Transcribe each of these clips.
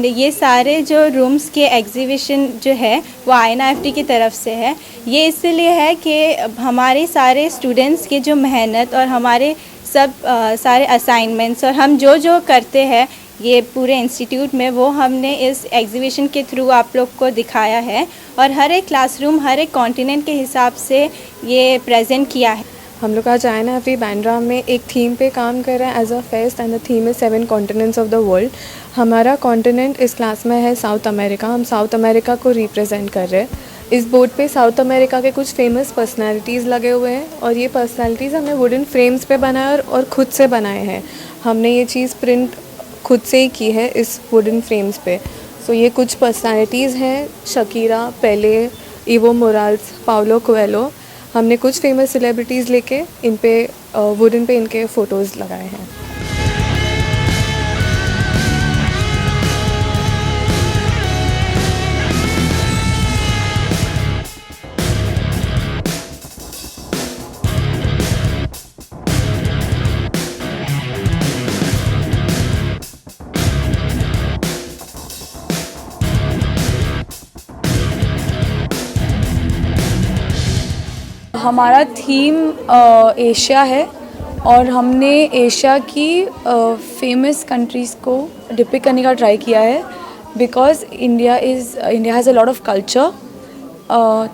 ये सारे जो रूम्स के एग्जीबिशन जो है वो INFT की तरफ से है। ये इसलिए है कि हमारे सारे स्टूडेंट्स की जो मेहनत और हमारे सब सारे असाइनमेंट्स और हम जो जो करते हैं ये पूरे इंस्टीट्यूट में, वो हमने इस एग्जीबिशन के थ्रू आप लोग को दिखाया है और हर एक क्लासरूम हर एक कॉन्टिनेंट के हिसाब से ये प्रेजेंट किया है। हम लोग आज INFT बांद्रा में एक थीम पे काम कर रहे हैं as a fest and the theme is 7 continents of the world. हमारा कॉन्टिनेंट इस क्लास में है साउथ अमेरिका। हम साउथ अमेरिका को रिप्रेजेंट कर रहे हैं। इस बोर्ड पे साउथ अमेरिका के कुछ फेमस पर्सनालिटीज़ लगे हुए हैं और ये पर्सनालिटीज़ हमने वुडन फ्रेम्स पे बनाए और ख़ुद से बनाए हैं। हमने ये चीज़ प्रिंट खुद से ही की है इस वुडन फ्रेम्स पे। सो ये कुछ पर्सनालिटीज़ हैं, शकीरा, पेले, इवो मोराल्स, पाउलो कोएलो। हमने कुछ फेमस सेलिब्रिटीज़ लेके इन पे वुडन पे इनके फ़ोटोज़ लगाए हैं। हमारा थीम एशिया है और हमने एशिया की फेमस कंट्रीज़ को डिपिक्ट करने का ट्राई किया है because India has a lot of culture.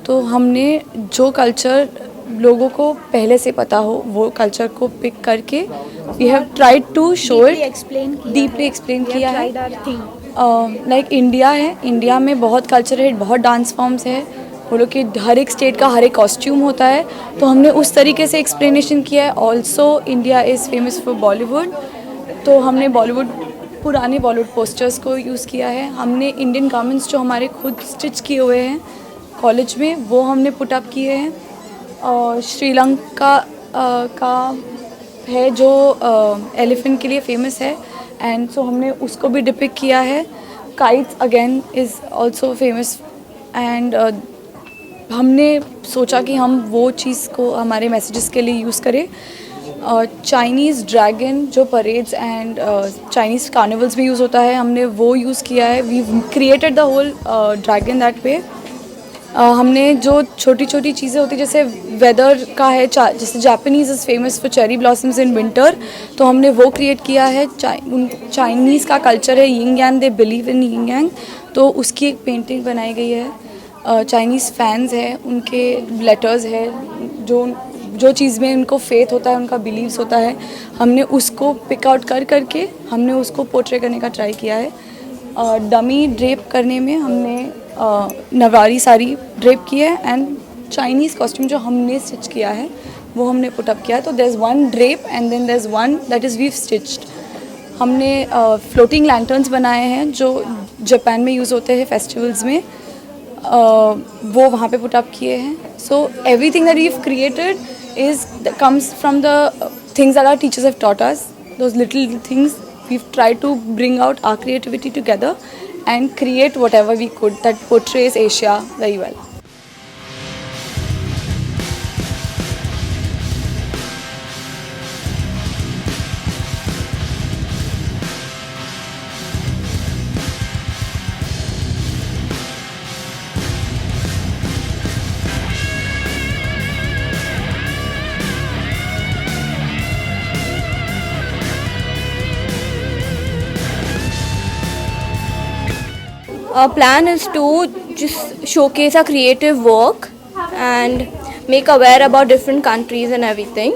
तो हमने जो कल्चर लोगों को पहले से पता हो वो कल्चर को पिक करके we have tried to show it, deeply explain किया है। लाइक इंडिया है, इंडिया में बहुत कल्चर है, बहुत डांस फॉर्म्स है, वो लोग कि हर एक स्टेट का हर एक कॉस्ट्यूम होता है, तो हमने उस तरीके से एक्सप्लेनेशन किया है। Also India is famous for Bollywood, तो हमने पुराने बॉलीवुड पोस्टर्स को यूज़ किया है। हमने इंडियन गारमेंट्स जो हमारे खुद स्टिच किए हुए हैं कॉलेज में वो हमने पुट अप किए हैं। और श्रीलंका का है जो एलिफेंट के लिए फेमस है एंड सो हमने उसको भी डिपिक्ट किया है। Kites again is also famous and हमने सोचा कि हम वो चीज़ को हमारे मैसेजेस के लिए यूज़ करें। चाइनीज़ ड्रैगन जो परेड्स एंड चाइनीज़ कार्निवल्स में यूज़ होता है, हमने वो यूज़ किया है। We created the whole dragon that way. हमने जो छोटी छोटी चीज़ें होती जैसे वेदर का है, जैसे Japanese is famous for cherry blossoms in winter, तो हमने वो क्रिएट किया है। चाइनीज़ का कल्चर है yin yang, they believe in yin yang, तो उसकी एक पेंटिंग बनाई गई है। चाइनीज़ फैंस हैं, उनके लेटर्स है, जो चीज़ में उनको फेथ होता है, उनका बिलीव्स होता है, हमने उसको पिक आउट करके हमने उसको पोर्ट्रे करने का ट्राई किया है। डमी ड्रेप करने में हमने नवारी साड़ी ड्रेप की है एंड चाइनीज़ कॉस्ट्यूम जो हमने स्टिच किया है वो हमने पुट अप किया है। तो there is one drape and then there is one that is weave stitched. हमने फ्लोटिंग लैंटर्न्स बनाए हैं जो जापान में यूज़ होते हैं फेस्टिवल्स में, वो वहाँ पे पुट अप किए हैं। So everything that weave created comes from the things that our teachers have taught us. Those little things we've tried to bring out our creativity together and create whatever we could that portrays Asia very well. Our plan is to just showcase our creative work and make aware about different countries and everything.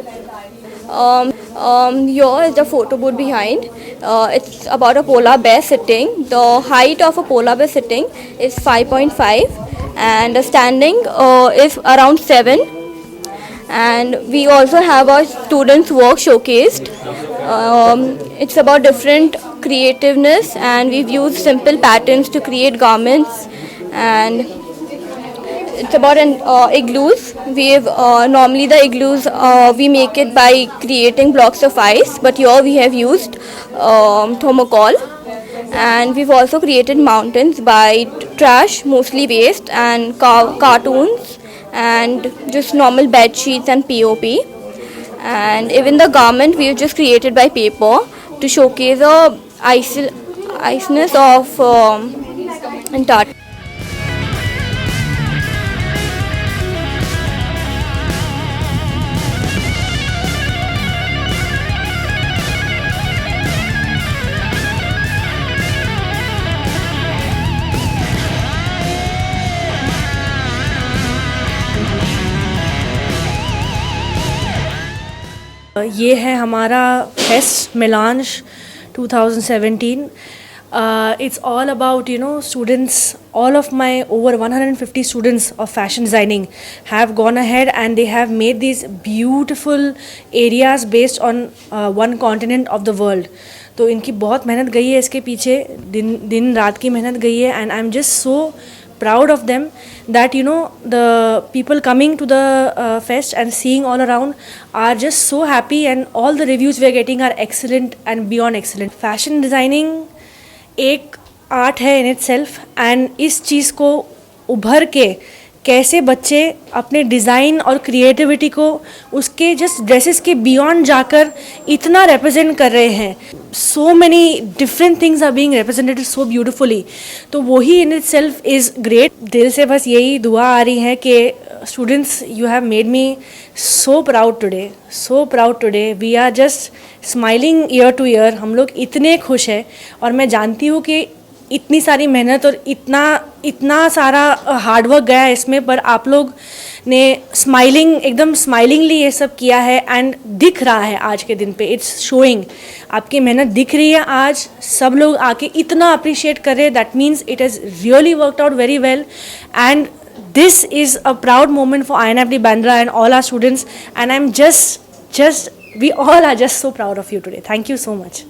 Here is the photo booth behind. It's about a polar bear sitting. The height of a polar bear sitting is 5.5 and the standing is around 7. And we also have our students' work showcased. It's about different creativeness and we've used simple patterns to create garments, and it's about an igloos. We've normally the igloos we make it by creating blocks of ice, but here we have used thermocol, and we've also created mountains by trash, mostly waste, and cartoons and just normal bed sheets and POP. And even the garment we've just created by paper to showcase a niceness of Tata. ये है हमारा fest मिलांज 2017. It's all about, you know, students. All of my over 150 students of fashion designing have gone ahead and they have made these beautiful areas based on one continent of the world. तो इनकी बहुत मेहनत गई है इसके पीछे, दिन रात की मेहनत गई है. And I'm just so proud of them that, you know, the people coming to the fest and seeing all around are just so happy, and all the reviews we are getting are excellent and beyond excellent. Fashion designing एक art है इन itself, and इस चीज़ को उभर के कैसे बच्चे अपने design और क्रिएटिविटी को उसके जस्ट ड्रेसेस के बियॉन्ड जाकर इतना रिप्रेजेंट कर रहे हैं. So many different things are being represented so beautifully. तो वही in itself is great. दिल से बस यही दुआ आ रही है कि students, you have made me so proud today, so proud today. We are just smiling ear to ear. हम लोग इतने खुश हैं, और मैं जानती हूँ कि इतनी सारी मेहनत और इतना सारा हार्डवर्क गया है इसमें, पर आप लोग ने एकदम स्माइलिंगली ये सब किया है, एंड दिख रहा है आज के दिन पे. इट्स शोइंग, आपकी मेहनत दिख रही है. आज सब लोग आके इतना अप्रिशिएट कर रहे हैं. That means it has really worked out very well, and this is a proud moment for INFD Bandra and all our students, and I'm just we all are just so proud of you today. Thank you so much.